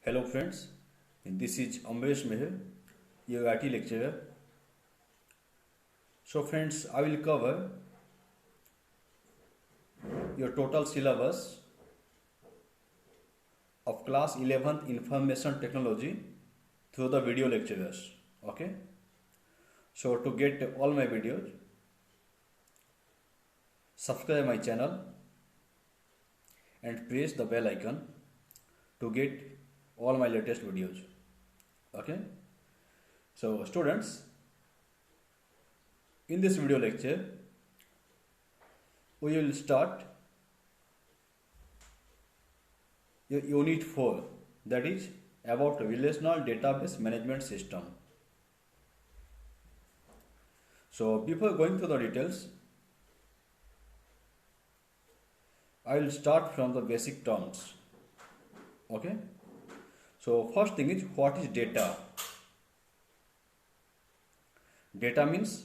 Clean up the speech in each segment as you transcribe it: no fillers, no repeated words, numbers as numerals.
Hello friends, this is Amresh Meher, your IT lecturer. So friends, I will cover your total syllabus of class 11th Information Technology through the video lectures. Okay. So to get all my videos, subscribe my channel and press the bell icon to get all my latest videos. Okay. So students, in this video lecture, we will start your unit 4, that is about relational database management system. So before going through the details, I will start from the basic terms. Okay. So first thing is, what is data? Data means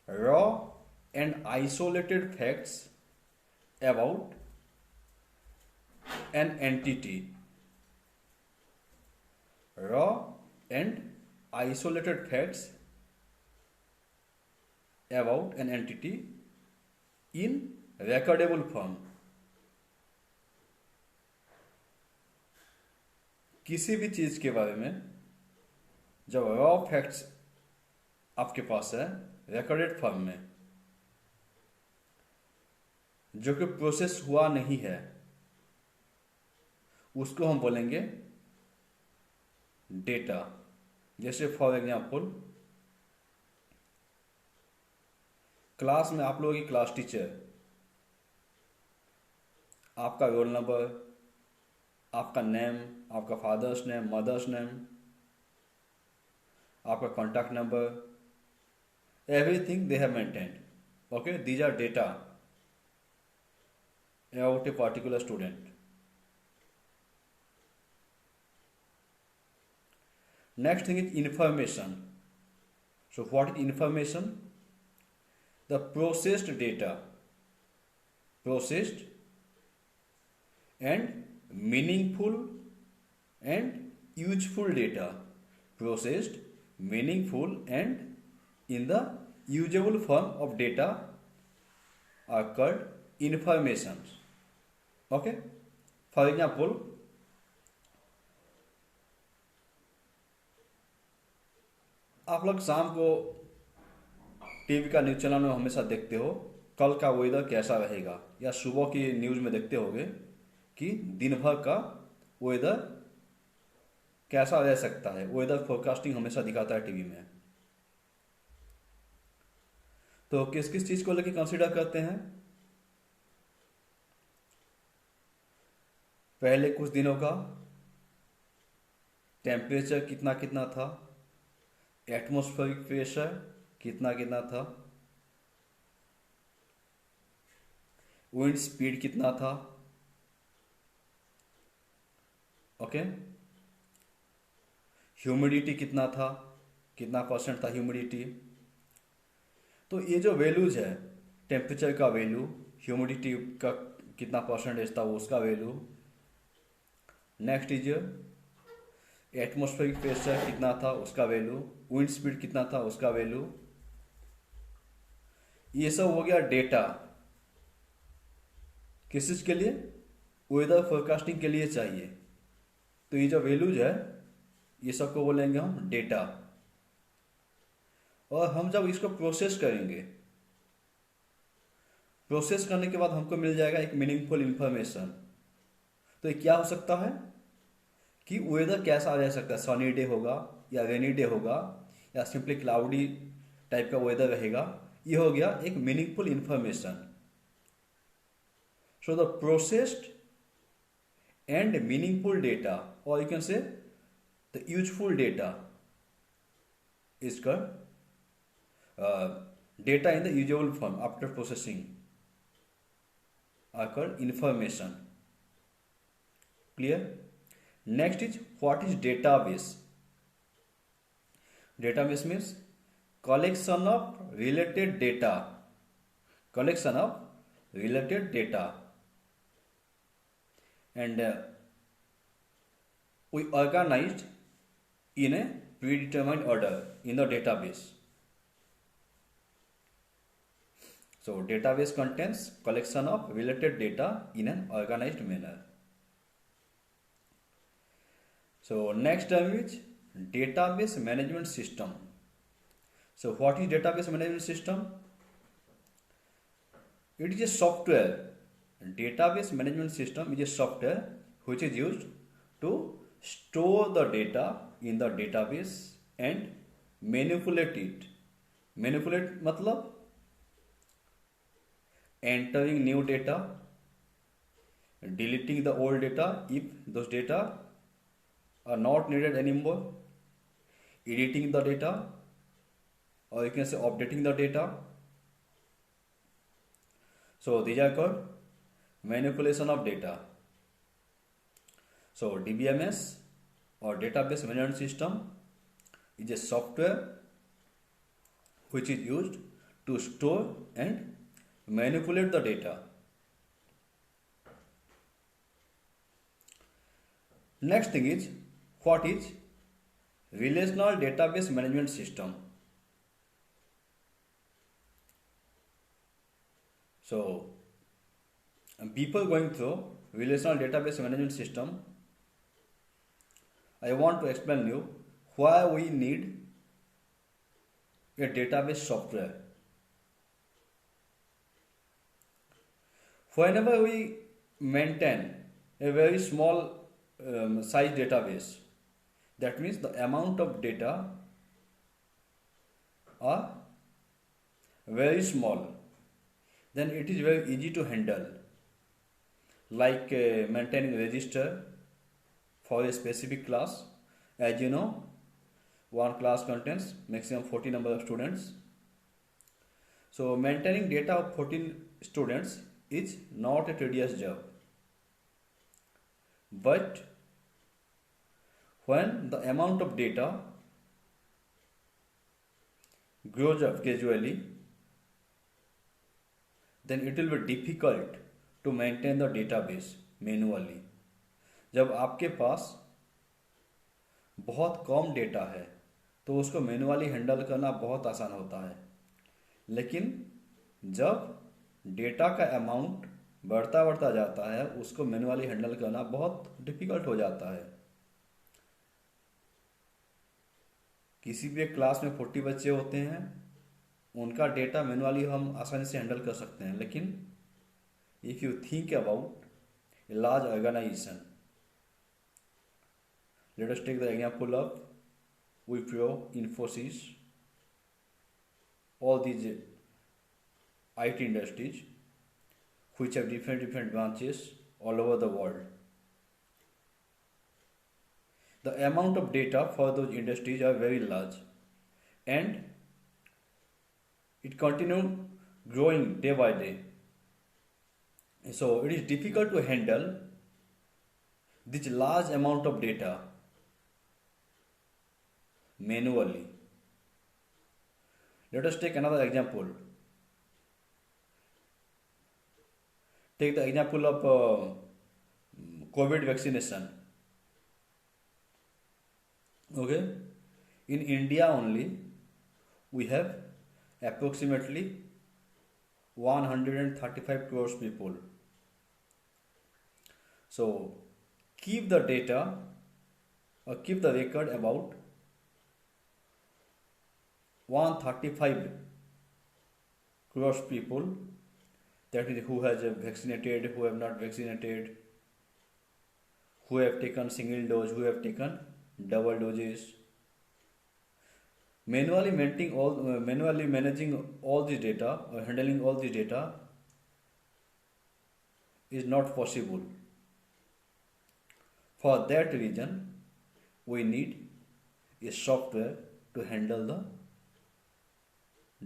raw and isolated facts about an entity. Raw and isolated facts about an entity in recordable form. किसी भी चीज के बारे में जब raw facts आपके पास है recorded form में, जो कि प्रोसेस हुआ नहीं है, उसको हम बोलेंगे डेटा. जैसे फॉर एग्जांपल, क्लास में आप लोगों की क्लास टीचर आपका रोल नंबर, आपका नेम, आपका फादर्स नेम, मदर्स नेम, आपका contact number, everything they have maintained. Okay, these are data about a particular student. Next thing is information. So what is information? The processed data, processed and meaningful and useful data, processed, meaningful and in the usable form of data are called informations. Okay. For example, आप लोग शाम को TV का news channel में हमेशा देखते हो कल का वेदर कैसा रहेगा, या सुबह की न्यूज में देखते होगे कि दिन भर का वेदर कैसा रह सकता है. वेदर फोरकास्टिंग हमेशा दिखाता है टीवी में. तो किस किस चीज को लेकर कंसीडर करते हैं? पहले कुछ दिनों का टेम्परेचर कितना कितना था, एटमॉस्फेरिक प्रेशर कितना कितना था, विंड स्पीड कितना था. ओके. ह्यूमिडिटी कितना था, कितना परसेंट था ह्यूमिडिटी. तो ये जो वैल्यूज है, टेम्परेचर का वैल्यू, ह्यूमिडिटी का कितना परसेंटेज था वो उसका value. Next is atmospheric pressure कितना था उसका वैल्यू, विंड स्पीड कितना था उसका वैल्यू. ये सब हो गया डेटा. किस चीज के लिए? वेदर फोरकास्टिंग के लिए चाहिए. तो ये जो वैल्यूज है ये सबको बोलेंगे हम डेटा. और हम जब इसको प्रोसेस करेंगे, प्रोसेस करने के बाद हमको मिल जाएगा एक मीनिंगफुल इंफॉर्मेशन. तो ये क्या हो सकता है कि वेदर कैसा रह सकता है, सनी डे होगा या रेनी डे होगा या सिंपली क्लाउडी टाइप का वेदर रहेगा. ये हो गया एक meaningful information. So the processed and meaningful data, और you can say the useful data is called data in the usable form after processing are called information. Clear? Next is, what is database? Database means collection of related data. Collection of related data. And we organized in a predetermined order in the database. So database contains collection of related data in an organized manner. So next term is database management system. So what is database management system? It is a software. Database management system is a software which is used to store the data in the database and manipulate it. Manipulate मतलब entering new data, deleting the old data if those data are not needed anymore, editing the data, or you can say updating the data. So these are called manipulation of data. So DBMS or database management system is a software which is used to store and manipulate the data. Next thing is, what is relational database management system? So people going through relational database management system, I want to explain you why we need a database software. Whenever we maintain a very small size database, that means the amount of data are very small, then it is very easy to handle, like maintaining register for a specific class. As you know, one class contains maximum 40 number of students. So maintaining data of 14 students is not a tedious job. But when the amount of data grows up gradually, then it will be difficult to maintain the database manually. जब आपके पास बहुत कम data है तो उसको manually handle करना बहुत आसान होता है, लेकिन जब डेटा का अमाउंट बढ़ता बढ़ता जाता है उसको मैनुअली हैंडल करना बहुत डिफिकल्ट हो जाता है। किसी भी एक क्लास में 40 बच्चे होते हैं, उनका डेटा मैनुअली हम आसानी से हैंडल कर सकते हैं, लेकिन if you think about a large organisation, let us take the example of Wipro, Infosys, all these IT industries which have different branches all over the world. The amount of data for those industries are very large and it continues growing day by day. So it is difficult to handle this large amount of data manually. Let us take another example. Take the example of COVID vaccination. Okay, in India only we have approximately 135 crores people. So keep the data or keep the record about 135 crores people, that is who has vaccinated, who have not vaccinated, who have taken single dose, who have taken double doses. Manually managing all this data or handling all this data is not possible. For that reason, we need a software to handle the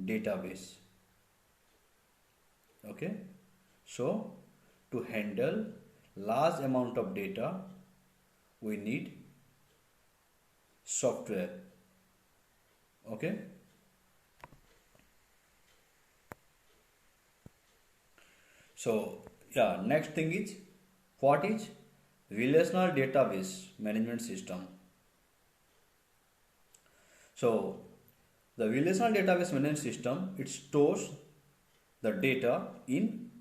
database. Okay, so to handle large amount of data, we need software. Okay, so yeah, next thing is, what is relational database management system. So the relational database management system, it stores the data in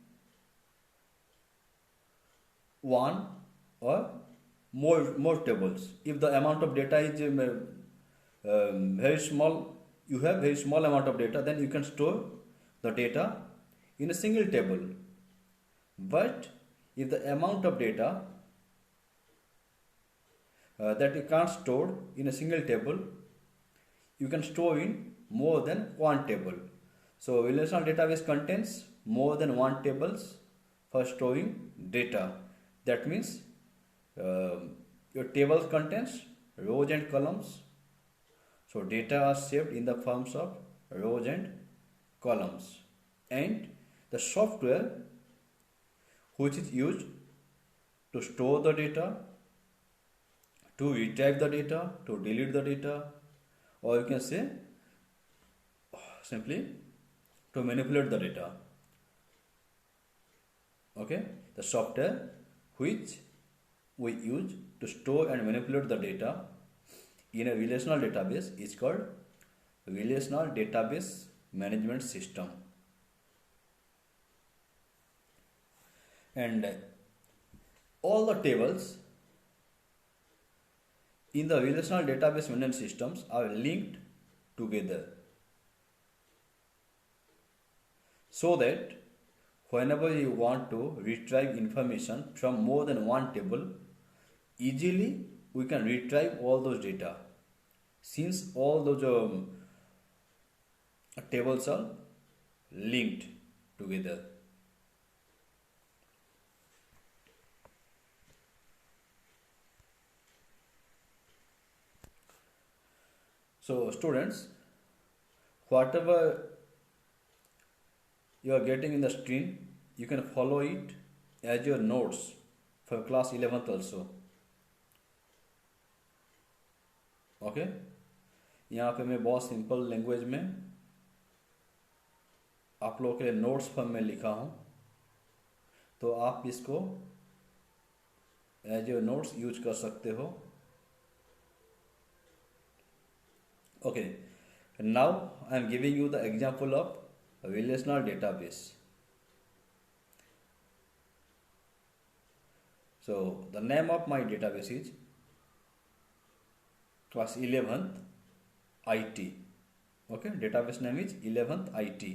one or more tables. If the amount of data is very small, you have very small amount of data, then you can store the data in a single table. But if the amount of data that you can't store in a single table, you can store in more than one table. So relational database contains more than one tables for storing data. That means your table contains rows and columns. So data are saved in the forms of rows and columns. And the software which is used to store the data, to retrieve the data, to delete the data, or you can say simply to manipulate the data. Okay, the software which we use to store and manipulate the data in a relational database is called relational database management system. And all the tables in the relational database management systems are linked together, so that whenever you want to retrieve information from more than one table, easily we can retrieve all those data, since all those tables are linked together. So students, whatever you are getting in the screen, you can follow it as your notes for class 11th also. Okay, यहाँ पे मैं बहुत simple language में आप लोगों के लिए notes form में लिखा हूँ, तो आप इसको एज योर नोट्स यूज कर सकते हो. Okay, now I am giving you the example of relational database. So the name of my database is class 11th IT. Okay, database name is 11th IT.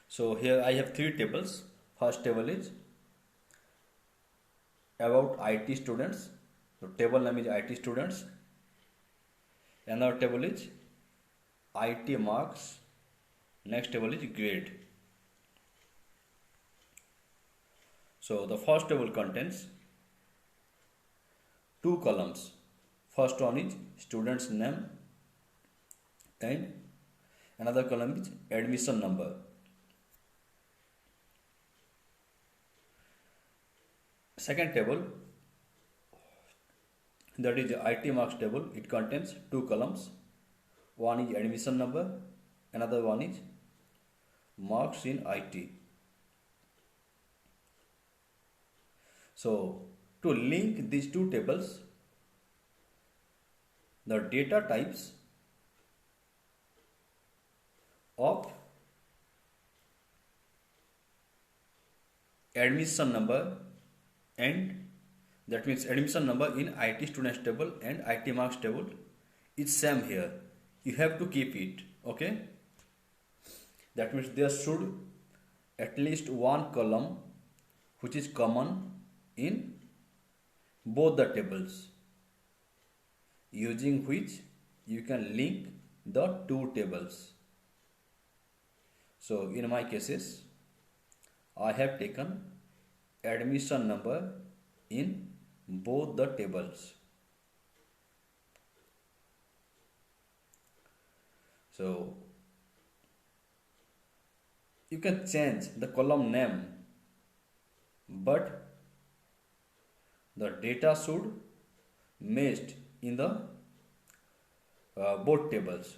So here I have three tables. First table is about IT students. So table name is IT students. Another table is IT marks. Next table is grade. So the first table contains two columns. First one is student's name and another column is admission number. Second table, that is IT marks table. It contains two columns. One is admission number, another one is marks in IT. So to link these two tables, the data types of admission number, and that means admission number in IT students table and IT marks table is same here. You have to keep it. Okay, that means there should at least one column which is common in both the tables, using which you can link the two tables. So in my cases, I have taken admission number in both the tables. So you can change the column name, but the data should match in the both tables.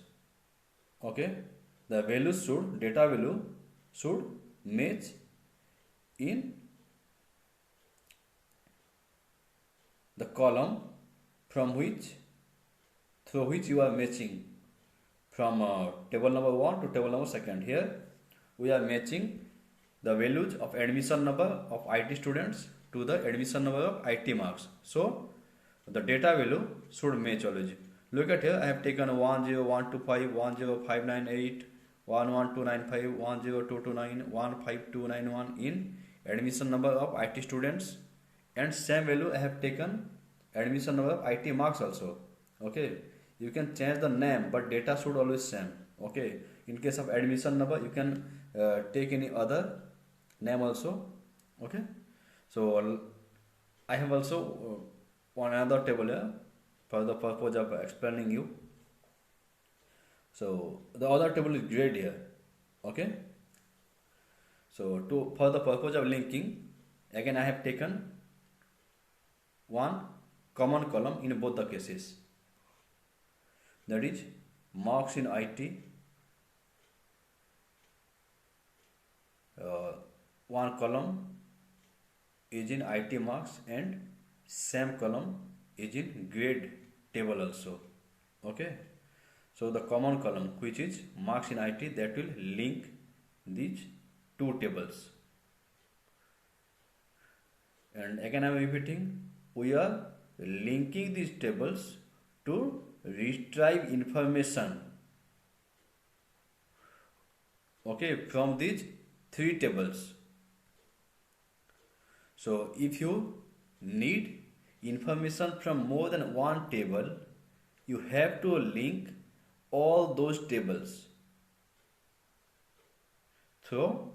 Okay, the values should, data value should match in the column from which through which you are matching from table number 1 to table number 2. Here we are matching the values of admission number of IT students to the admission number of IT marks. So the data value should match always. Look at here, I have taken 10125, 10598, 11295, 10229, 15291 in admission number of IT students, and same value I have taken admission number of IT marks also. Okay, you can change the name but data should always same. Okay, in case of admission number you can take any other name also. Okay, so I have also one another table here for the purpose of explaining you. So the other table is grade here. Okay, so for the purpose of linking, again I have taken one common column in both the cases, that is marks in IT. One column is in IT marks and same column is in grade table also. Okay, so the common column which is marks in IT, that will link these two tables. And again I am repeating, we are linking these tables to retrieve information, okay, from these three tables. So if you need information from more than one table, you have to link all those tables through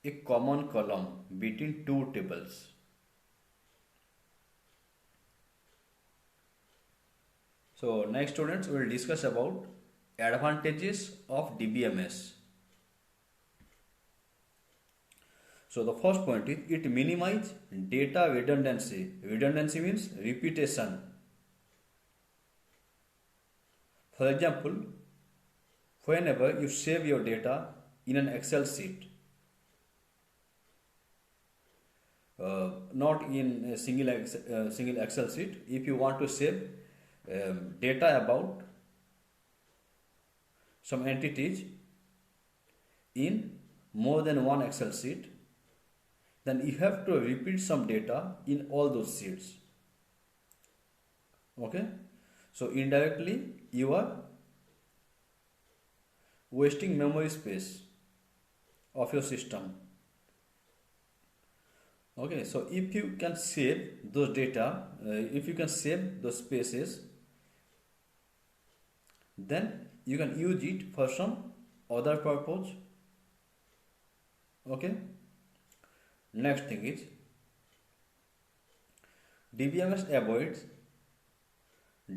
a common column between two tables. So next students, we will discuss about advantages of DBMS. So the first point is it minimizes data redundancy. Redundancy means repetition. For example, whenever you save your data in an Excel sheet, not in a single Excel sheet, if you want to save data about some entities in more than one Excel sheet, then you have to repeat some data in all those sheets. Okay, so indirectly you are wasting memory space of your system. Okay, so if you can save those data, if you can save those spaces, then you can use it for some other purpose. Okay, next thing is DBMS avoids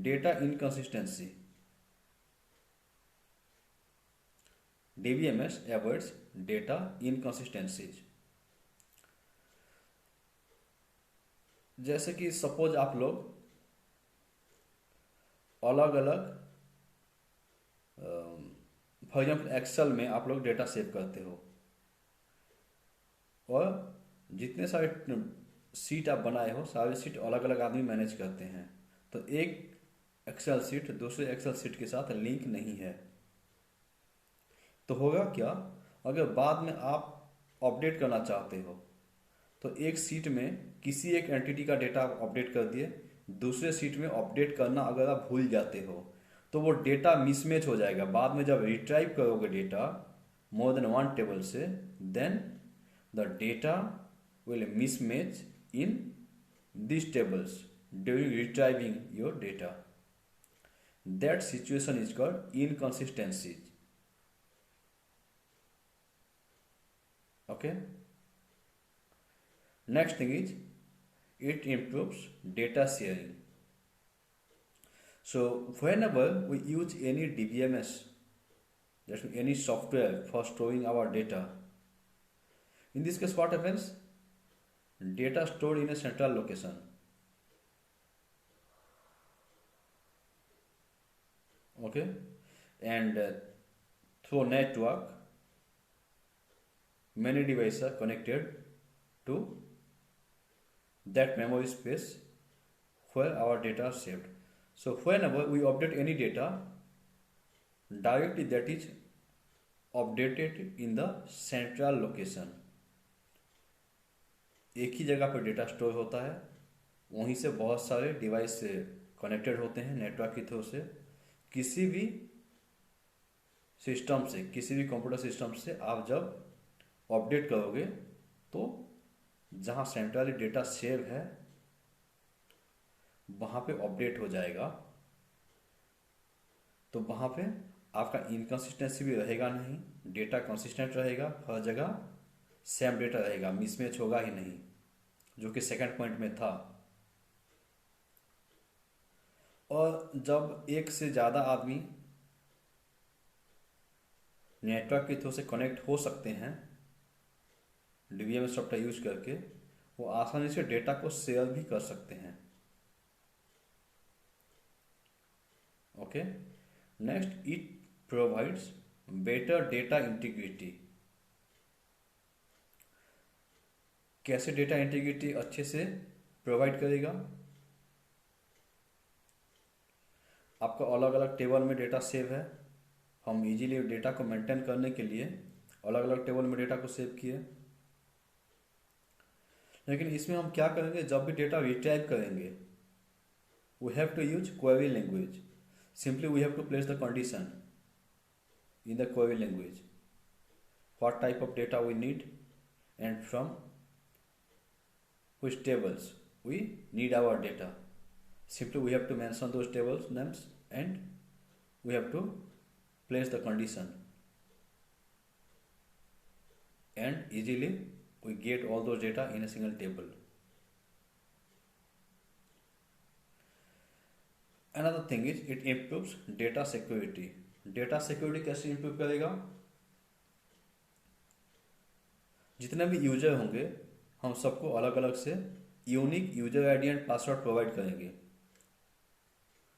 data inconsistency. DBMS avoids data inconsistencies. जैसे कि suppose आप लोग अलग अलग for example Excel में आप लोग data save करते हो और जितने सारे सीट आप बनाए हो सारे सीट अलग अलग आदमी मैनेज करते हैं, तो एक एक्सेल सीट दूसरे एक्सेल सीट के साथ लिंक नहीं है, तो होगा क्या, अगर बाद में आप अपडेट करना चाहते हो तो एक सीट में किसी एक एंटिटी का डेटा आप अपडेट कर दिए, दूसरे सीट में अपडेट करना अगर आप भूल जाते हो तो वो डेटा मिसमैच हो जाएगा। बाद में जब रिट्राइव करोगे data more than one table से, then the data will mismatch in this tables during retrieving your data. That situation is called inconsistencies. Okay, next thing is it improves data sharing. So whenever we use any DBMS, that's any software for storing our data, in this case what happens, data stored in a central location. Okay, and through network many devices are connected to that memory space where our data are saved. So whenever we update any data, directly that is updated in the central location. एक ही जगह पर data store होता है, वहीं से बहुत सारे device से कनेक्टेड होते हैं नेटवर्क के थ्रू से। किसी भी सिस्टम से, किसी भी कंप्यूटर सिस्टम से आप जब अपडेट करोगे तो जहाँ सेंट्रली डेटा सेव है वहाँ पे अपडेट हो जाएगा। तो वहाँ पे आपका इनकन्सिस्टेंसी भी रहेगा नहीं, डेटा कंसिस्टेंट रहेगा, हर जगह सेम डेटा रहेगा, मिसमैच होगा ही नहीं, जो कि सेकंड पॉइंट में था। और जब एक से ज़्यादा आदमी नेटवर्क के थ्रू से कनेक्ट हो सकते हैं डीबीएमएस सॉफ्टवेयर यूज करके, वो आसानी से डेटा को शेयर भी कर सकते हैं। Okay, next, it provides better data integrity. कैसे डेटा इंटीग्रिटी अच्छे से प्रोवाइड करेगा? आपका अलग अलग टेबल में डेटा सेव है, हम इजीली डेटा को मेंटेन करने के लिए अलग अलग टेबल में डेटा को सेव किए। लेकिन इसमें हम क्या करेंगे, जब भी डेटा रिट्राइव करेंगे, we have to use query language. Simply we have to place the condition in the query language, what type of data we need and from which tables we need our data. Simply we have to mention those tables names and we have to place the condition, and easily we get all those data in a single table. Another thing is it improves data security. Data security कैसे improve करेगा? जितने भी user होंगे हम सबको अलग अलग से unique user ID and password provide करेंगे।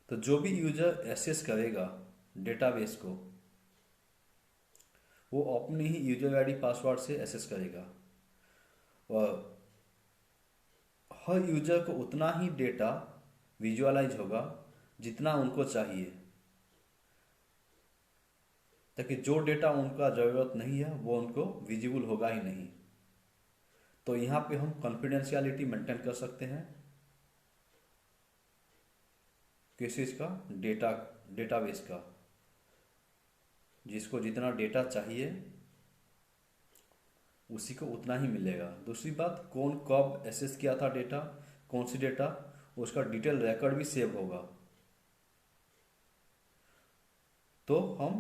तो जो भी यूजर एक्सेस करेगा डेटाबेस को, वो अपनी ही यूजर आईडी पासवर्ड से एक्सेस करेगा, और हर यूजर को उतना ही डेटा विजुअलाइज होगा जितना उनको चाहिए, ताकि जो डेटा उनका ज़रूरत नहीं है वो उनको विजिबल होगा ही नहीं। तो यहाँ पे हम कॉन्फिडेंशियलिटी मेंटेन कर सकते हैं किस चीज़ का, डेटाबेस का। जिसको जितना डेटा चाहिए उसी को उतना ही मिलेगा। दूसरी बात, कौन कब एक्सेस किया था डेटा, कौन सी डेटा, उसका डिटेल रिकॉर्ड भी सेव होगा। तो हम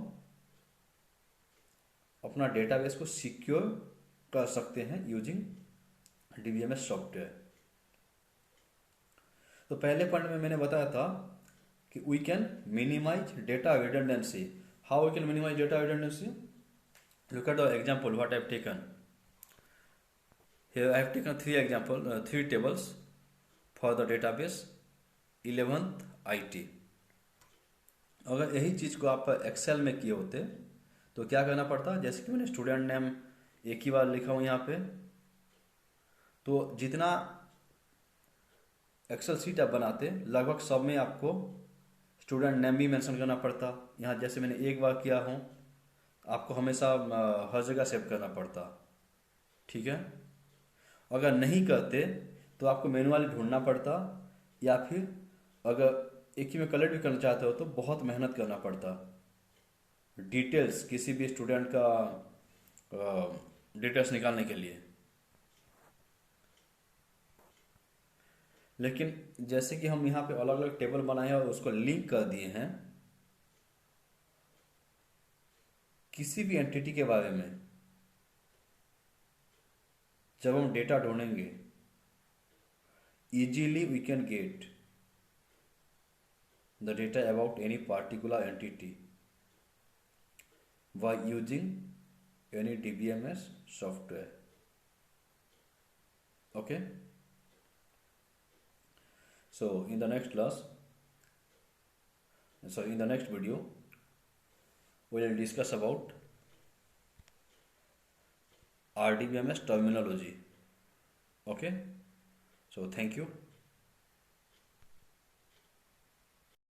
अपना डेटाबेस को सिक्योर कर सकते हैं यूजिंग डीबीएमएस सॉफ्टवेयर। तो पहले पॉइंट में मैंने बताया था कि we can minimise data redundancy. How we can minimise data redundancy? Look at the example what I have taken here. I have taken three tables for the database 11th IT। अगर यही चीज़ को आप Excel में किए होते तो क्या करना पड़ता? जैसे कि मैंने स्टूडेंट नेम एक ही बार लिखा हूँ यहाँ पे, तो जितना एक्सेल शीट आप बनाते लगभग सब में आपको स्टूडेंट नेम भी मेंशन करना पड़ता। यहाँ जैसे मैंने एक बार किया हूँ, आपको हमेशा हर जगह सेव करना पड़ता। ठीक है, अगर नहीं करते तो आपको मैनुअली ढूंढना पड़ता, या फिर अगर एक ही में कलेक्ट भी करना चाहते हो तो बहुत मेहनत करना पड़ता डिटेल्स, किसी भी स्टूडेंट का डिटेल्स निकालने के लिए। लेकिन जैसे कि हम यहाँ पे अलग अलग टेबल बनाए हैं और उसको लिंक कर दिए हैं, किसी भी एंटिटी के बारे में जब हम डेटा ढूंढेंगे, easily we can get the data about any particular entity by using any DBMS software. Okay, so in the next video we will discuss about RDBMS terminology. Okay, so thank you.